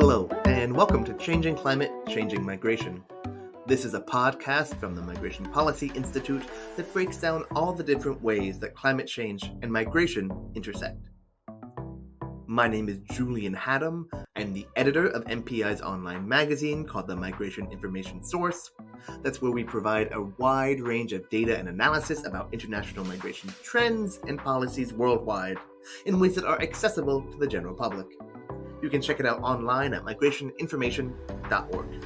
Hello, and welcome to Changing Climate, Changing Migration. This is a podcast from the Migration Policy Institute that breaks down all the different ways that climate change and migration intersect. My name is Julian Haddam. I'm the editor of MPI's online magazine called the Migration Information Source. That's where we provide a wide range of data and analysis about international migration trends and policies worldwide in ways that are accessible to the general public. You can check it out online at migrationinformation.org.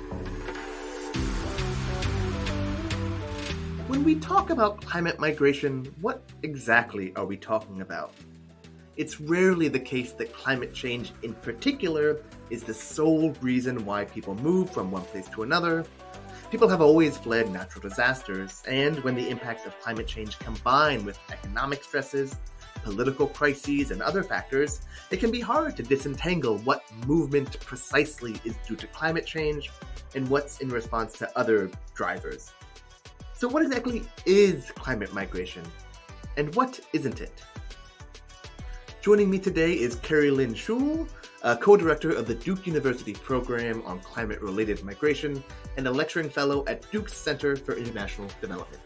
When we talk about climate migration, what exactly are we talking about? It's rarely the case that climate change in particular is the sole reason why people move from one place to another. People have always fled natural disasters, and when the impacts of climate change combine with economic stresses, political crises, and other factors, it can be hard to disentangle what movement precisely is due to climate change and what's in response to other drivers. So what exactly is climate migration, and what isn't it? Joining me today is Kerilyn Schewel, co-director of the Duke University Program on Climate-Related Migration and a lecturing fellow at Duke's Center for International Development.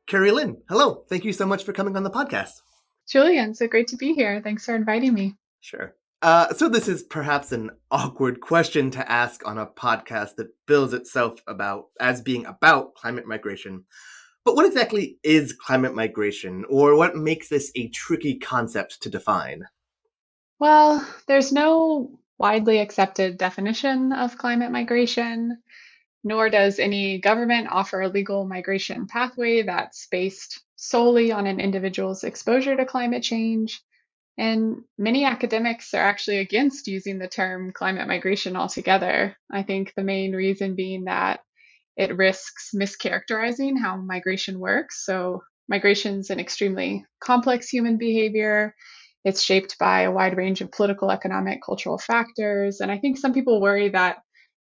Kerilyn, hello. Thank you so much for coming on the podcast. Julian, so great to be here. Thanks for inviting me. Sure. So this is perhaps an awkward question to ask on a podcast that bills itself as being about climate migration. But what exactly is climate migration, or what makes this a tricky concept to define? Well, there's no widely accepted definition of climate migration, nor does any government offer a legal migration pathway that's based solely on an individual's exposure to climate change. And many academics are actually against using the term climate migration altogether. I think the main reason being that it risks mischaracterizing how migration works. So migration is an extremely complex human behavior. It's shaped by a wide range of political, economic, cultural factors. And I think some people worry that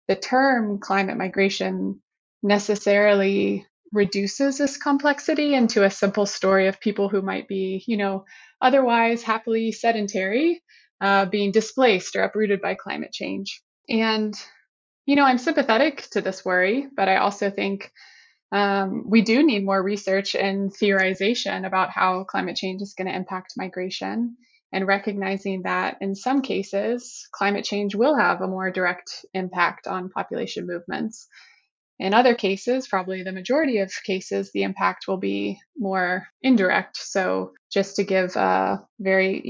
the term climate migration necessarily reduces this complexity into a simple story of people who might be, otherwise happily sedentary, being displaced or uprooted by climate change. And, I'm sympathetic to this worry, but I also think we do need more research and theorization about how climate change is going to impact migration, and recognizing that in some cases, climate change will have a more direct impact on population movements. In other cases, probably the majority of cases, the impact will be more indirect. So just to give a very,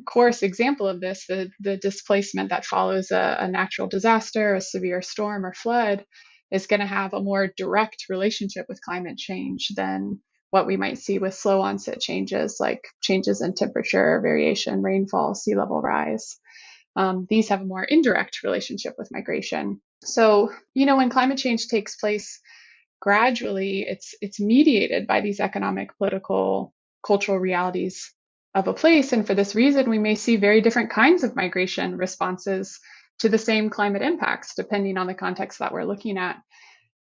coarse example of this, the displacement that follows a natural disaster, a severe storm or flood, is going to have a more direct relationship with climate change than what we might see with slow onset changes like changes in temperature, variation, rainfall, sea level rise. These have a more indirect relationship with migration. So, when climate change takes place gradually, it's mediated by these economic, political, cultural realities of a place. And for this reason, we may see very different kinds of migration responses to the same climate impacts, depending on the context that we're looking at.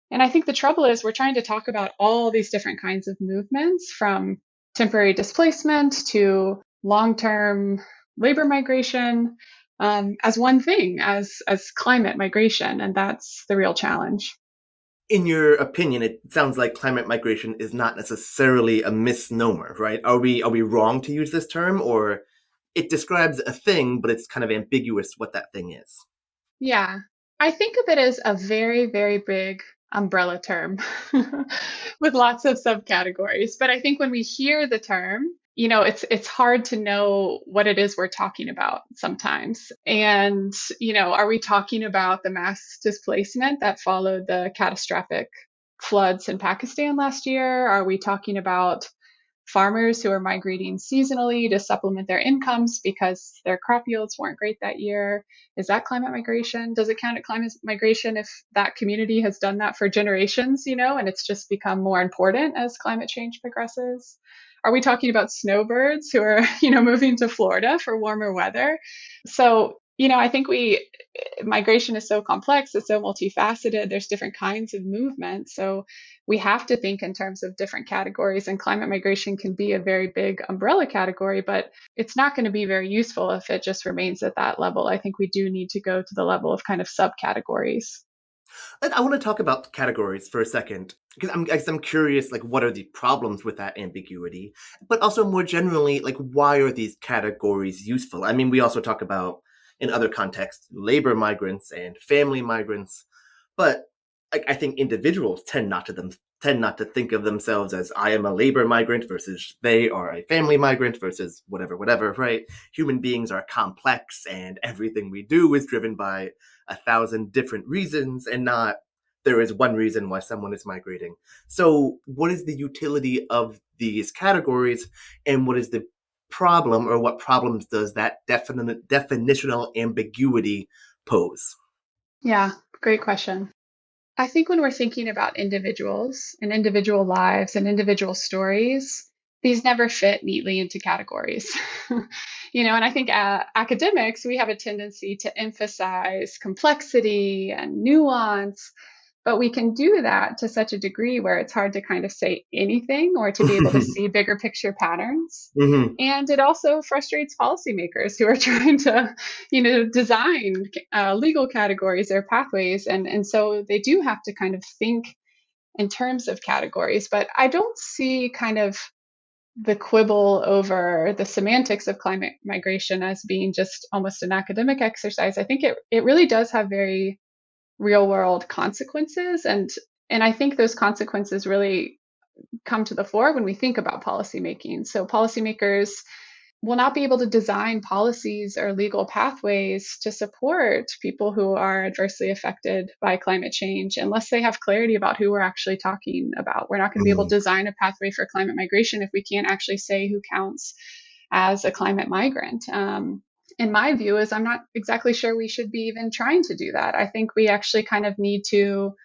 And I think the trouble is we're trying to talk about all these different kinds of movements, from temporary displacement to long-term labor migration, as one thing, as climate migration. And that's the real challenge. In your opinion, it sounds like climate migration is not necessarily a misnomer, right? Are we wrong to use this term, or it describes a thing, but it's kind of ambiguous what that thing is? Yeah, I think of it as a very, very big umbrella term with lots of subcategories. But I think when we hear the term, it's hard to know what it is we're talking about sometimes. And, are we talking about the mass displacement that followed the catastrophic floods in Pakistan last year? Are we talking about farmers who are migrating seasonally to supplement their incomes because their crop yields weren't great that year? Is that climate migration? Does it count as climate migration if that community has done that for generations, and it's just become more important as climate change progresses? Are we talking about snowbirds who are, moving to Florida for warmer weather? So I think migration is so complex, it's so multifaceted, there's different kinds of movement. So we have to think in terms of different categories, and climate migration can be a very big umbrella category, but it's not going to be very useful if it just remains at that level. I think we do need to go to the level of kind of subcategories. And I want to talk about categories for a second because I'm curious, like, what are the problems with that ambiguity? But also more generally, like, why are these categories useful? I mean, we also talk about in other contexts labor migrants and family migrants, but I think individuals tend not to think of themselves as I am a labor migrant versus they are a family migrant versus whatever, right? Human beings are complex, and everything we do is driven by a thousand different reasons and not there is one reason why someone is migrating. So, what is the utility of these categories, and what is the problem, or what problems does that definitional ambiguity pose? Yeah, great question. I think when we're thinking about individuals and individual lives and individual stories, these never fit neatly into categories. And I think academics, we have a tendency to emphasize complexity and nuance, but we can do that to such a degree where it's hard to kind of say anything or to be able to see bigger picture patterns. Mm-hmm. And it also frustrates policymakers who are trying to, design legal categories or pathways. And so they do have to kind of think in terms of categories. But I don't see kind of the quibble over the semantics of climate migration as being just almost an academic exercise. I think it really does have very real world consequences. And I think those consequences really come to the fore when we think about policymaking. So policymakers will not be able to design policies or legal pathways to support people who are adversely affected by climate change unless they have clarity about who we're actually talking about. We're not going to be able to design a pathway for climate migration if we can't actually say who counts as a climate migrant. In my view, is I'm not exactly sure we should be even trying to do that. I think we actually kind of need to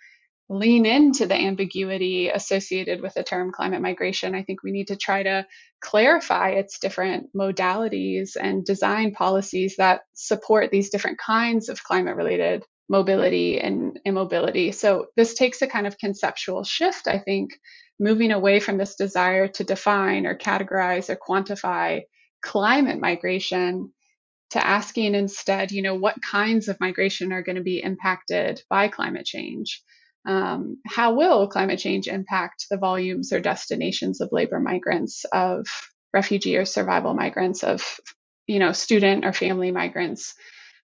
lean into the ambiguity associated with the term climate migration. I think we need to try to clarify its different modalities and design policies that support these different kinds of climate related mobility and immobility. So this takes a kind of conceptual shift, I think, moving away from this desire to define or categorize or quantify climate migration to asking instead, what kinds of migration are going to be impacted by climate change? How will climate change impact the volumes or destinations of labor migrants, of refugee or survival migrants, of student or family migrants,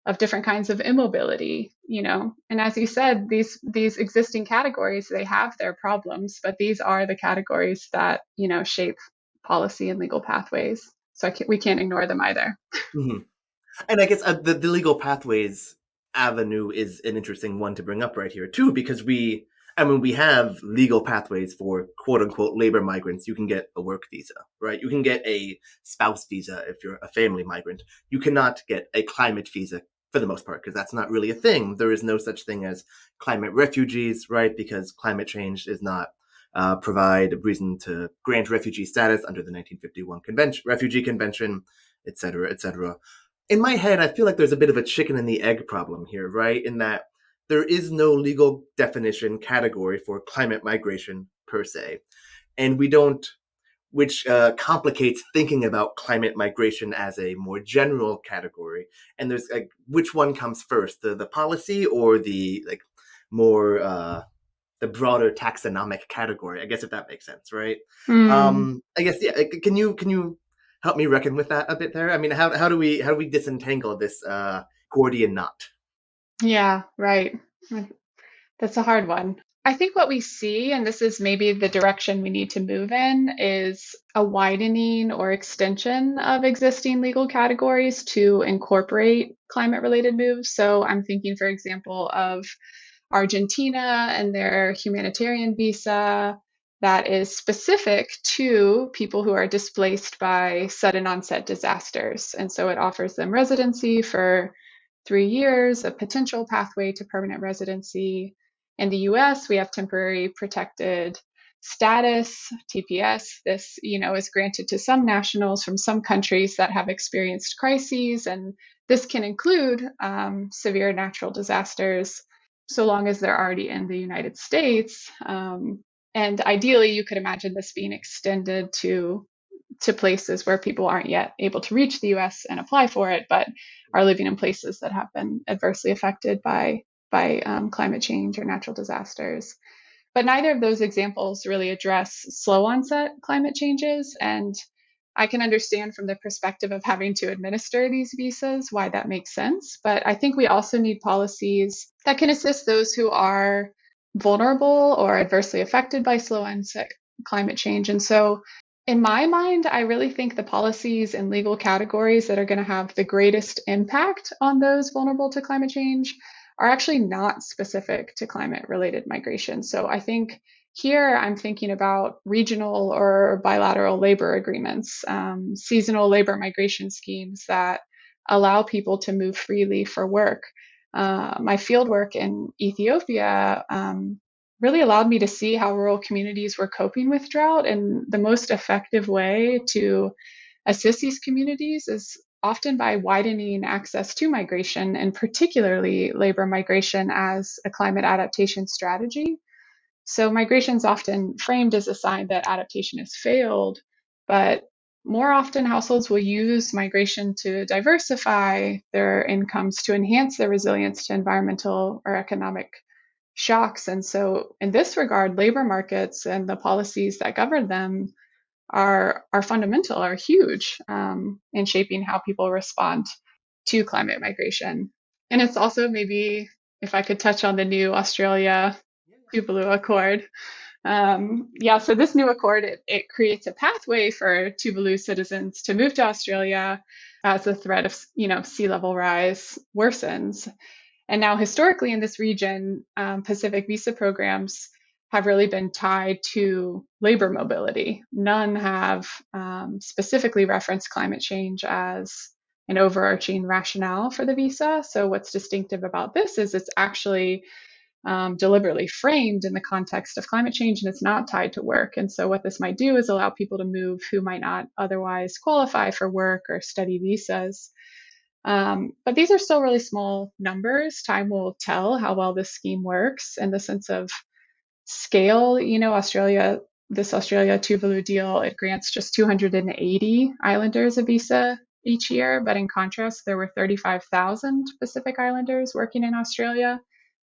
of different kinds of immobility? And as you said, these existing categories, they have their problems, but these are the categories that shape policy and legal pathways. So we can't ignore them either. Mm-hmm. And I guess the legal pathways avenue is an interesting one to bring up right here too, because we have legal pathways for quote unquote labor migrants. You can get a work visa, right? You can get a spouse visa if you're a family migrant. You cannot get a climate visa for the most part, because that's not really a thing. There is no such thing as climate refugees, right? Because climate change does not provide a reason to grant refugee status under the 1951 Refugee Convention, et cetera, et cetera. In my head, I feel like there's a bit of a chicken and the egg problem here, right? In that there is no legal definition category for climate migration per se. And we don't, which complicates thinking about climate migration as a more general category. And there's like, which one comes first, the policy or the like more the broader taxonomic category? I guess if that makes sense, right? Mm. I guess yeah. Can you help me reckon with that a bit there? I mean, how do we disentangle this Gordian knot? Yeah, right. That's a hard one. I think what we see, and this is maybe the direction we need to move in, is a widening or extension of existing legal categories to incorporate climate related moves. So I'm thinking, for example, of Argentina and their humanitarian visa that is specific to people who are displaced by sudden onset disasters. And so it offers them residency for 3 years, a potential pathway to permanent residency. In the US, we have temporary protected status, TPS. This, is granted to some nationals from some countries that have experienced crises, and this can include severe natural disasters, so long as they're already in the United States. And ideally, you could imagine this being extended to places where people aren't yet able to reach the US and apply for it, but are living in places that have been adversely affected by climate change or natural disasters. But neither of those examples really address slow onset climate changes. And I can understand from the perspective of having to administer these visas why that makes sense. But I think we also need policies that can assist those who are vulnerable or adversely affected by slow onset climate change. And so, in my mind, I really think the policies and legal categories that are going to have the greatest impact on those vulnerable to climate change are actually not specific to climate related migration. So I think here I'm thinking about regional or bilateral labor agreements, seasonal labor migration schemes that allow people to move freely for work. My fieldwork in Ethiopia really allowed me to see how rural communities were coping with drought. And the most effective way to assist these communities is often by widening access to migration, and particularly labor migration, as a climate adaptation strategy. So migration is often framed as a sign that adaptation has failed, but more often households will use migration to diversify their incomes to enhance their resilience to environmental or economic shocks. And so, in this regard, labor markets and the policies that govern them are fundamental, are huge in shaping how people respond to climate migration. And it's also, maybe if I could touch on the new Australia Tuvalu Accord. So this new accord, it creates a pathway for Tuvalu citizens to move to Australia as the threat of sea level rise worsens. And now, historically, in this region, Pacific visa programs have really been tied to labor mobility. None have specifically referenced climate change as an overarching rationale for the visa. So, what's distinctive about this is it's actually deliberately framed in the context of climate change, and it's not tied to work. And so, what this might do is allow people to move who might not otherwise qualify for work or study visas. But these are still really small numbers. Time will tell how well this scheme works in the sense of scale. This Australia Tuvalu deal, it grants just 280 islanders a visa each year. But in contrast, there were 35,000 Pacific Islanders working in Australia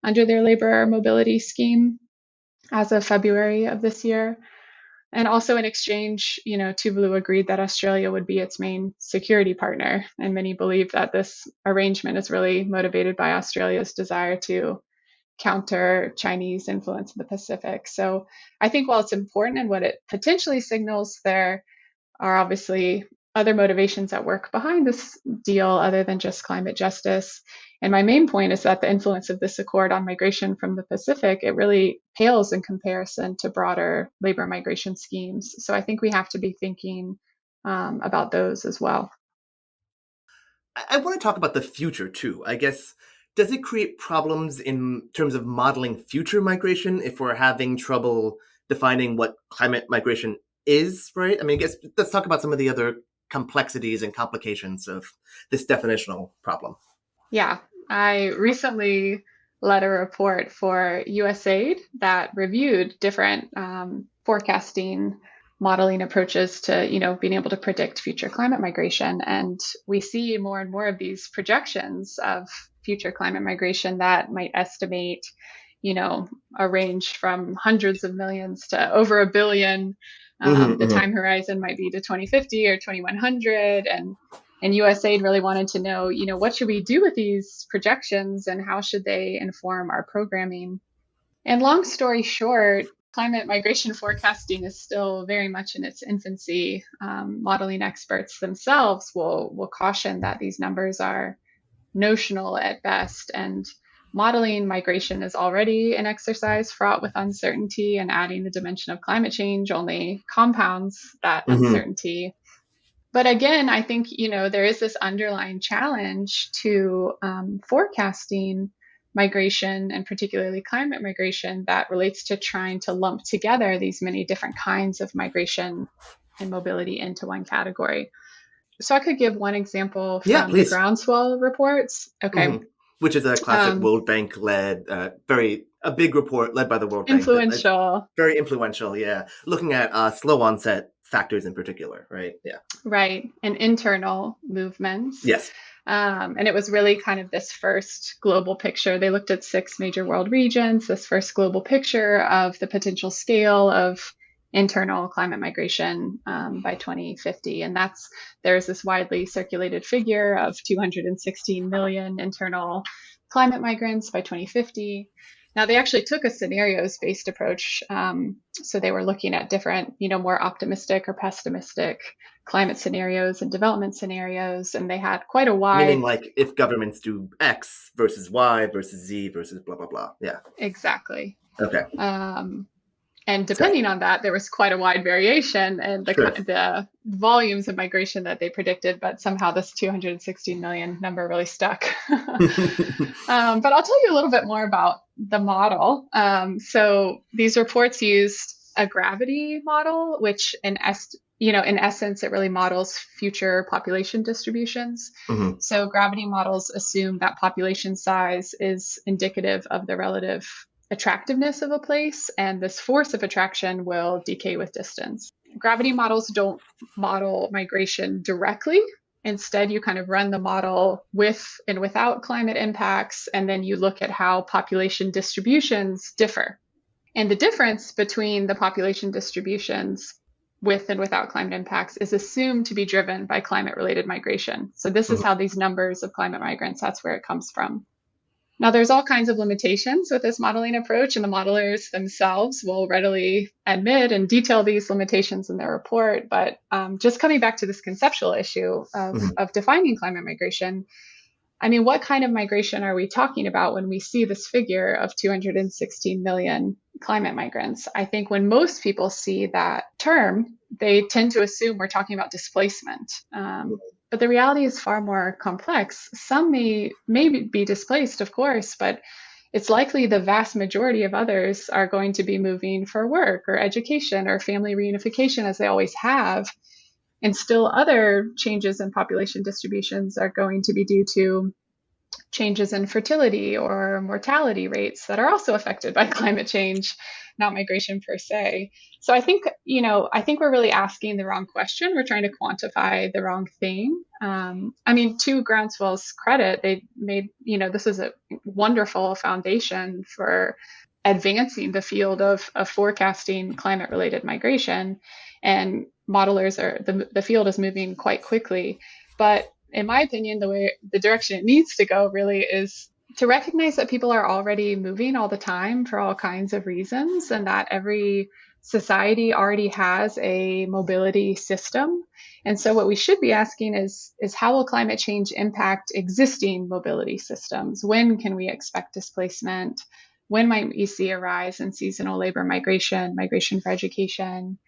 under their labor mobility scheme as of February of this year. And also in exchange, Tuvalu agreed that Australia would be its main security partner. And many believe that this arrangement is really motivated by Australia's desire to counter Chinese influence in the Pacific. So I think while it's important and what it potentially signals, there are obviously other motivations at work behind this deal other than just climate justice. And my main point is that the influence of this accord on migration from the Pacific, it really pales in comparison to broader labor migration schemes. So I think we have to be thinking about those as well. I want to talk about the future too. I guess, does it create problems in terms of modeling future migration if we're having trouble defining what climate migration is, right? I mean, I guess let's talk about some of the other complexities and complications of this definitional problem. Yeah, I recently led a report for USAID that reviewed different forecasting modeling approaches to, being able to predict future climate migration. And we see more and more of these projections of future climate migration that might estimate, a range from hundreds of millions to over a billion. The time horizon might be to 2050 or 2100. And USAID really wanted to know, what should we do with these projections and how should they inform our programming? And long story short, climate migration forecasting is still very much in its infancy. Modeling experts themselves will caution that these numbers are notional at best, and modeling migration is already an exercise fraught with uncertainty, and adding the dimension of climate change only compounds that Mm-hmm. uncertainty. But again, I think, there is this underlying challenge to forecasting migration, and particularly climate migration, that relates to trying to lump together these many different kinds of migration and mobility into one category. So I could give one example Yeah, from the please. groundswell reports. Okay. Which is a classic Um, World Bank led, a big report led by the World Bank that influential. very influential. Yeah, looking at slow onset factors in particular, right? Yeah. Right, and internal movements. Yes. And it was really kind of this first global picture. They looked at 6 major world regions, this first global picture of the potential scale of internal climate migration by 2050. And there's this widely circulated figure of 216 million internal climate migrants by 2050. Now, they actually took a scenarios based approach. So they were looking at different, more optimistic or pessimistic climate scenarios and development scenarios. And they had quite a Meaning, wide. like, if governments do X versus Y versus Z versus blah blah blah. Yeah. Exactly. Okay. Um, and Sorry. depending on that, there was quite a wide variation in Sure. the volumes of migration that they predicted, but somehow this 216 million number really stuck. But I'll tell you a little bit more about the model. So these reports used a gravity model, which in essence, it really models future population distributions. Mhm. So gravity models assume that population size is indicative of the relative attractiveness of a place, and this force of attraction will decay with distance. Gravity models don't model migration directly. Instead, you kind of run the model with and without climate impacts, and then you look at how population distributions differ. And the difference between the population distributions with and without climate impacts is assumed to be driven by climate related migration. So, this is Mhm. how these numbers of climate migrants, that's where it comes from. Now, there's all kinds of limitations with this modeling approach, and the modelers themselves will readily admit and detail these limitations in their report. But just coming back to this conceptual issue Mhm. of defining climate migration, I mean, what kind of migration are we talking about when we see this figure of 216 million climate migrants? I think when most people see that term, they tend to assume we're talking about displacement. But the reality is far more complex. Some may be displaced, of course, but it's likely the vast majority of others are going to be moving for work or education or family reunification, as they always have. And still, other changes in population distributions are going to be due to changes in fertility or mortality rates that are also affected by climate change, not migration per se. So I think we're really asking the wrong question. We're trying to quantify the wrong thing. I mean, to Groundswell's credit, they made, this is a wonderful foundation for advancing the field of forecasting climate related migration. And the field is moving quite quickly. But in my opinion, the direction it needs to go really is to recognize that people are already moving all the time for all kinds of reasons, and that every society already has a mobility system. And so what we should be asking is how will climate change impact existing mobility systems? When can we expect displacement? When might we see a rise in seasonal labor migration, migration for education?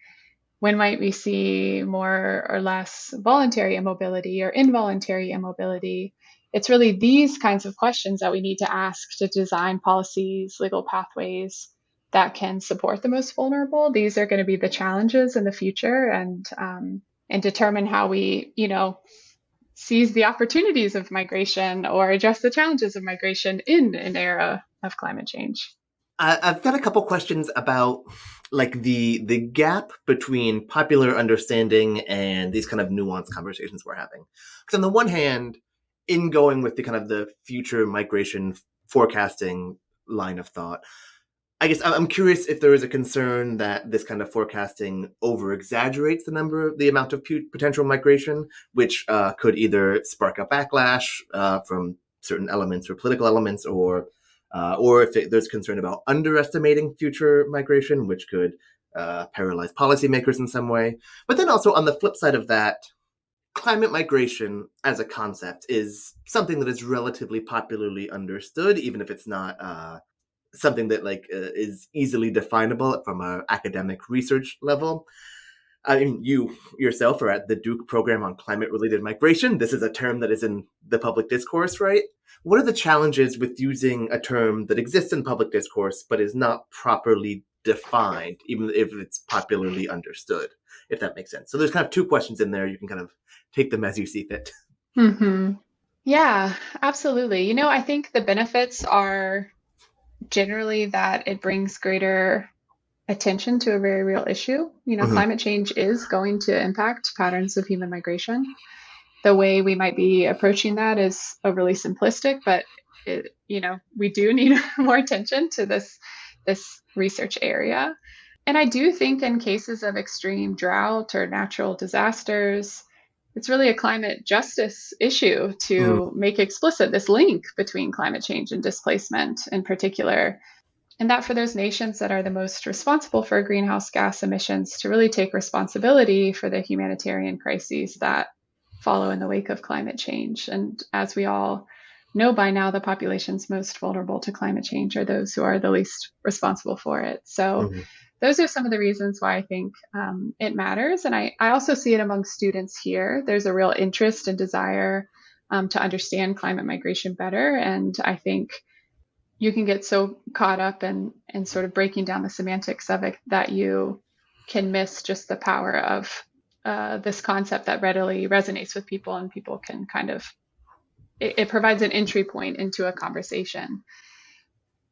When might we see more or less voluntary immobility or involuntary immobility? It's really these kinds of questions that we need to ask to design policies, legal pathways that can support the most vulnerable. These are going to be the challenges in the future, and determine how we, seize the opportunities of migration or address the challenges of migration in an era of climate change. I've got a couple questions about like the gap between popular understanding and these kind of nuanced conversations we're having. Because on the one hand, in going with the kind of the future migration forecasting line of thought, I guess I'm curious if there is a concern that this kind of forecasting over exaggerates the amount of potential migration, which could either spark a backlash from certain elements or political elements, or if there's concern about underestimating future migration, which could paralyze policymakers in some way. But then also on the flip side of that, climate migration as a concept is something that is relatively popularly understood, even if it's not something that is easily definable from an academic research level. I mean, you yourself are at the Duke program on climate-related migration. This is a term that is in the public discourse, right? What are the challenges with using a term that exists in public discourse but is not properly defined, even if it's popularly understood, if that makes sense? So there's kind of two questions in there. You can kind of take them as you see fit. Hmm. Yeah, absolutely. I think the benefits are generally that it brings greater attention to a very real issue. Mm-hmm. Climate change is going to impact patterns of human migration. The way we might be approaching that is overly simplistic, but we do need more attention to this research area. And I do think in cases of extreme drought or natural disasters, it's really a climate justice issue to make explicit this link between climate change and displacement in particular. And that for those nations that are the most responsible for greenhouse gas emissions to really take responsibility for the humanitarian crises that follow in the wake of climate change. And as we all know by now, the populations most vulnerable to climate change are those who are the least responsible for it. So Mm-hmm. those are some of the reasons why I think it matters. And I also see it among students here. There's a real interest and desire to understand climate migration better. And I think you can get so caught up in sort of breaking down the semantics of it that you can miss just the power of this concept that readily resonates with people, and people can kind of it provides an entry point into a conversation.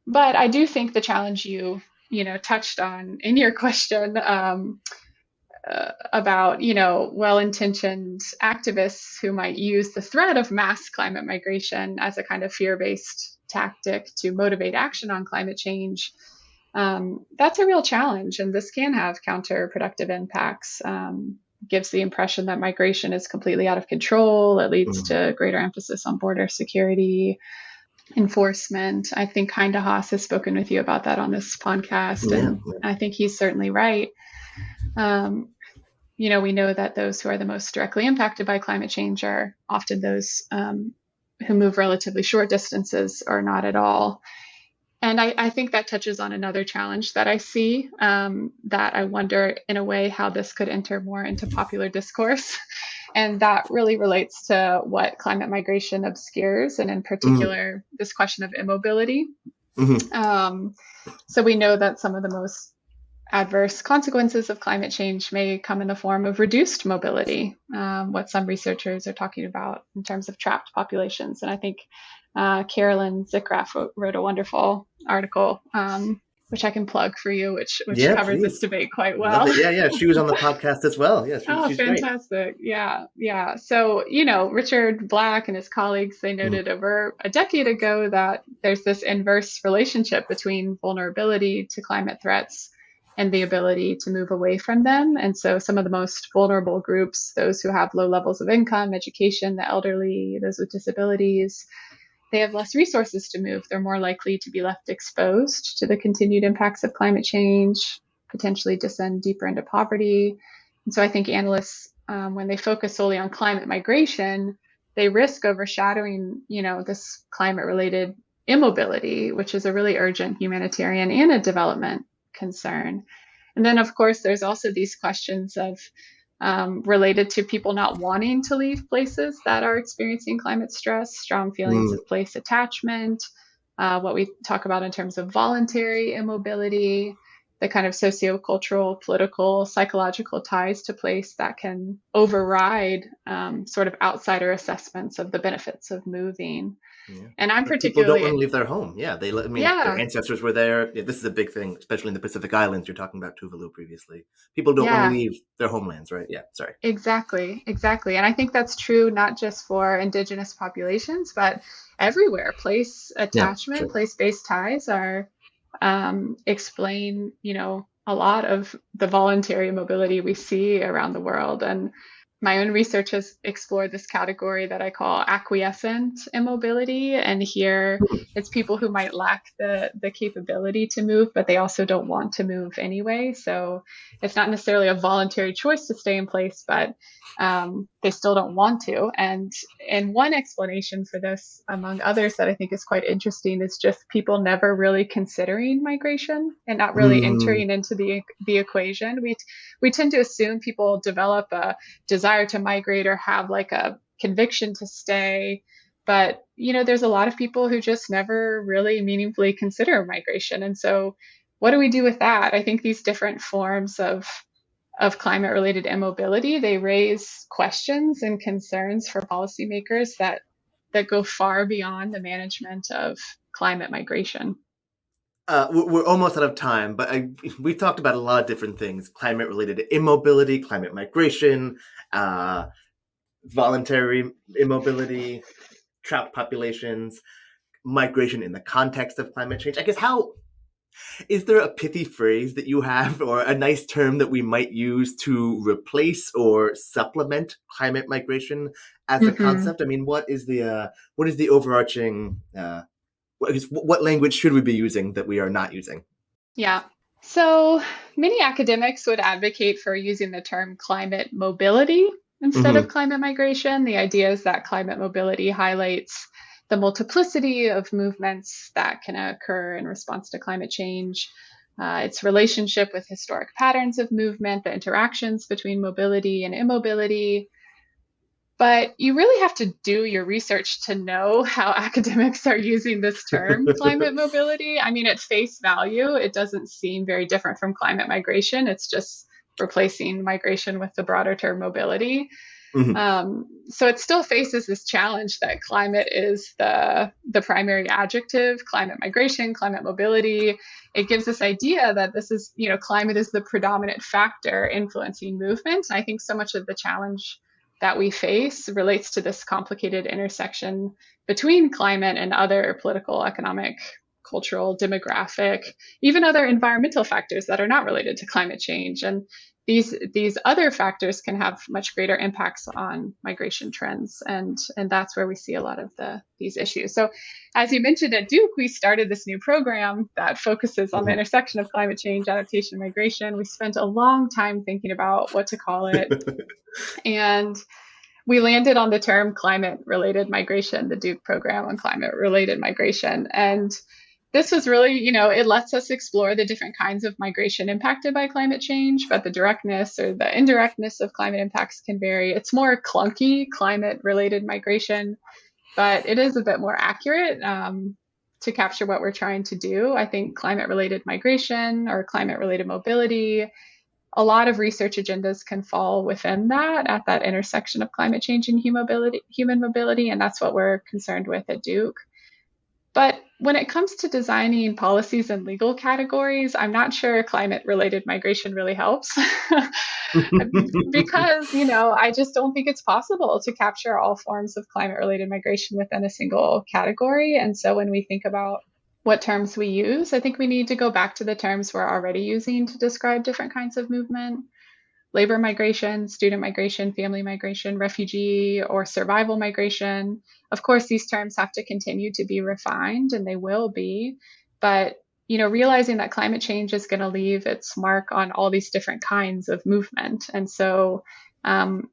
But I do think the challenge you touched on in your question about well-intentioned activists who might use the threat of mass climate migration as a kind of fear-based tactic to motivate action on climate change. That's a real challenge, and this can have counterproductive impacts. Gives the impression that migration is completely out of control. It leads Mm-hmm. to greater emphasis on border security, enforcement. I think Kinda Haas has spoken with you about that on this podcast, Yeah. and I think he's certainly right. Um, we know that those who are the most directly impacted by climate change are often those who move relatively short distances or not at all. And I think that touches on another challenge that I see, that I wonder in a way how this could enter more into popular discourse. And that really relates to what climate migration obscures, and in particular, this question of immobility. Mm-hmm. Um, so we know that some of the most adverse consequences of climate change may come in the form of reduced mobility, what some researchers are talking about in terms of trapped populations. And I think Kerilyn Schewel wrote a wonderful article, which I can plug for you, which Yeah, covers this please. debate quite Love well. it. Yeah, yeah. She was on the podcast as well. Yeah, Oh, she's great. fantastic. Yeah, yeah. So, Richard Black and his colleagues, they Mm-hmm. noted over a decade ago that there's this inverse relationship between vulnerability to climate threats and the ability to move away from them. And so some of the most vulnerable groups, those who have low levels of income, education, the elderly, those with disabilities, they have less resources to move. They're more likely to be left exposed to the continued impacts of climate change, potentially descend deeper into poverty. And so I think analysts, when they focus solely on climate migration, they risk overshadowing, this climate-related immobility, which is a really urgent humanitarian and a development concern. And then, of course, there's also these questions of related to people not wanting to leave places that are experiencing climate stress, strong feelings of place attachment, what we talk about in terms of voluntary immobility, the kind of sociocultural, political, psychological ties to place that can override sort of outsider assessments of the benefits of moving. Yeah. And I'm People don't want to particularly, leave their home. Yeah, I mean, their yeah, ancestors were there. Yeah, this is a big thing, especially in the Pacific Islands. You're talking about Tuvalu previously. People don't want to yeah, leave their homelands, right? Yeah, sorry. exactly, exactly. And I think that's true not just for indigenous populations, but everywhere. Place Yeah, attachment, sure. place-based ties are explain, a lot of the voluntary mobility we see around the world. And My own research has explored this category that I call acquiescent immobility. And here it's people who might lack the capability to move, but they also don't want to move anyway. So it's not necessarily a voluntary choice to stay in place, but they still don't want to. And one explanation for this, among others, that I think is quite interesting is just people never really considering migration and not really Mm. entering into the equation. We tend to assume people develop a desire to migrate or have like a conviction to stay. But, there's a lot of people who just never really meaningfully consider migration. And so, what do we do with that? I think these different forms of climate related immobility, they raise questions and concerns for policymakers that go far beyond the management of climate migration. We're almost out of time, but we talked about a lot of different things: climate-related immobility, climate migration, uh, voluntary immobility, trapped populations, migration in the context of climate change. I guess how is there a pithy phrase that you have or a nice term that we might use to replace or supplement climate migration as a Mm-hmm. concept? I mean, what is the overarching what language should we be using that we are not using? Yeah. So many academics would advocate for using the term climate mobility instead of Mm-hmm. climate migration. The idea is that climate mobility highlights the multiplicity of movements that can occur in response to climate change, its relationship with historic patterns of movement, the interactions between mobility and immobility, but you really have to do your research to know how academics are using this term, climate mobility. I mean, at face value, it doesn't seem very different from climate migration. It's just replacing migration with the broader term mobility. Mm-hmm. So it still faces this challenge that climate is the primary adjective, climate migration, climate mobility. It gives this idea that this is, climate is the predominant factor influencing movement. I think so much of the challenge that we face relates to this complicated intersection between climate and other political, economic, cultural, demographic, even other environmental factors that are not related to climate change. And these other factors can have much greater impacts on migration trends, and that's where we see a lot of these issues. So, as you mentioned at Duke, we started this new program that focuses on the Mm-hmm. intersection of climate change, adaptation, migration. We spent a long time thinking about what to call it, and we landed on the term climate related migration, the Duke program on climate related migration. And this was really, it lets us explore the different kinds of migration impacted by climate change, but the directness or the indirectness of climate impacts can vary. It's more clunky, climate related migration, but it is a bit more accurate to capture what we're trying to do. I think climate related migration or climate related mobility, a lot of research agendas can fall within that at that intersection of climate change and human mobility, and that's what we're concerned with at Duke. But when it comes to designing policies and legal categories, I'm not sure climate related migration really helps because, I just don't think it's possible to capture all forms of climate related migration within a single category. And so when we think about what terms we use, I think we need to go back to the terms we're already using to describe different kinds of movement: labor migration, student migration, family migration, refugee or survival migration. Of course, these terms have to continue to be refined, and they will be. But realizing that climate change is going to leave its mark on all these different kinds of movement. And so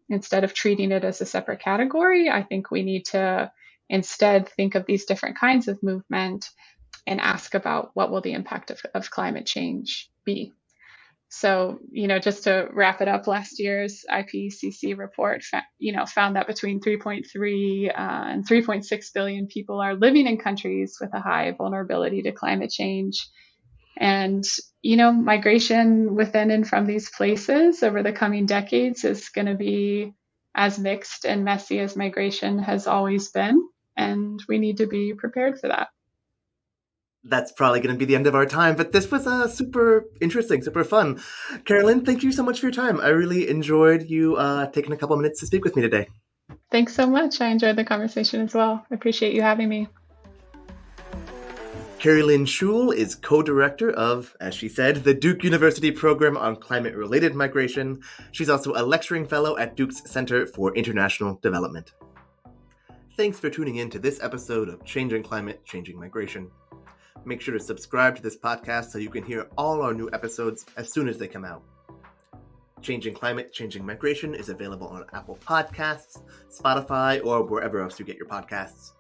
instead of treating it as a separate category, I think we need to instead think of these different kinds of movement and ask about what will the impact of climate change be. So, just to wrap it up, last year's IPCC report, found that between 3.3 and 3.6 billion people are living in countries with a high vulnerability to climate change. And, migration within and from these places over the coming decades is going to be as mixed and messy as migration has always been. And we need to be prepared for that. That's probably going to be the end of our time, but this was super interesting, super fun. Carolyn, thank you so much for your time. I really enjoyed you taking a couple minutes to speak with me today. Thanks so much. I enjoyed the conversation as well. I appreciate you having me. Kerilyn Schewel is co-director of, as she said, the Duke University Program on Climate-Related Migration. She's also a lecturing fellow at Duke's Center for International Development. Thanks for tuning in to this episode of Changing Climate, Changing Migration. Make sure to subscribe to this podcast so you can hear all our new episodes as soon as they come out. Changing Climate, Changing Migration is available on Apple Podcasts, Spotify, or wherever else you get your podcasts.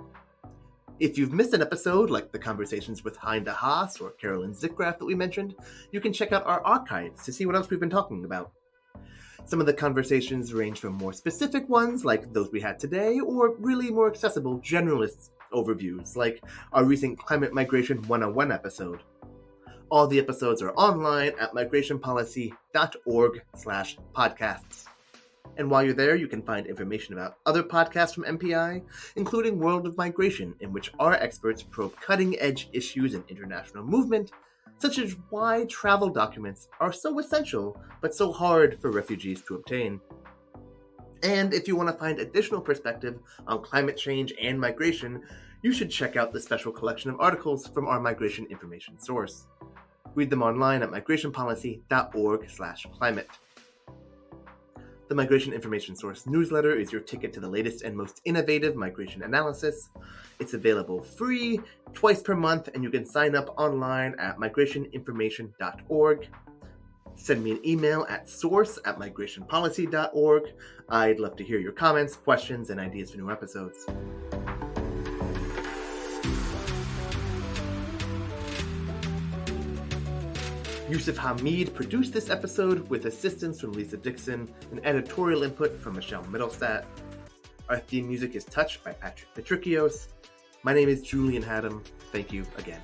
If you've missed an episode, like the conversations with Hein de Haas or Carolyn Zickrath that we mentioned, you can check out our archives to see what else we've been talking about. Some of the conversations range from more specific ones, like those we had today, or really more accessible generalist overviews, like our recent Climate Migration 101 episode. All the episodes are online at migrationpolicy.org/podcasts. And while you're there, you can find information about other podcasts from MPI, including World of Migration, in which our experts probe cutting-edge issues in international movement, such as why travel documents are so essential but so hard for refugees to obtain. And if you want to find additional perspective on climate change and migration, you should check out the special collection of articles from our migration information source. Read them online at migrationpolicy.org/climate. The Migration Information Source newsletter is your ticket to the latest and most innovative migration analysis. It's available free twice per month, and you can sign up online at migrationinformation.org. Send me an email at source@migrationpolicy.org. I'd love to hear your comments, questions, and ideas for new episodes. Yusuf Hamid produced this episode with assistance from Lisa Dixon and editorial input from Michelle Middlestat. Our theme music is Touch by Patrick Patricios. My name is Julian Haddam. Thank you again.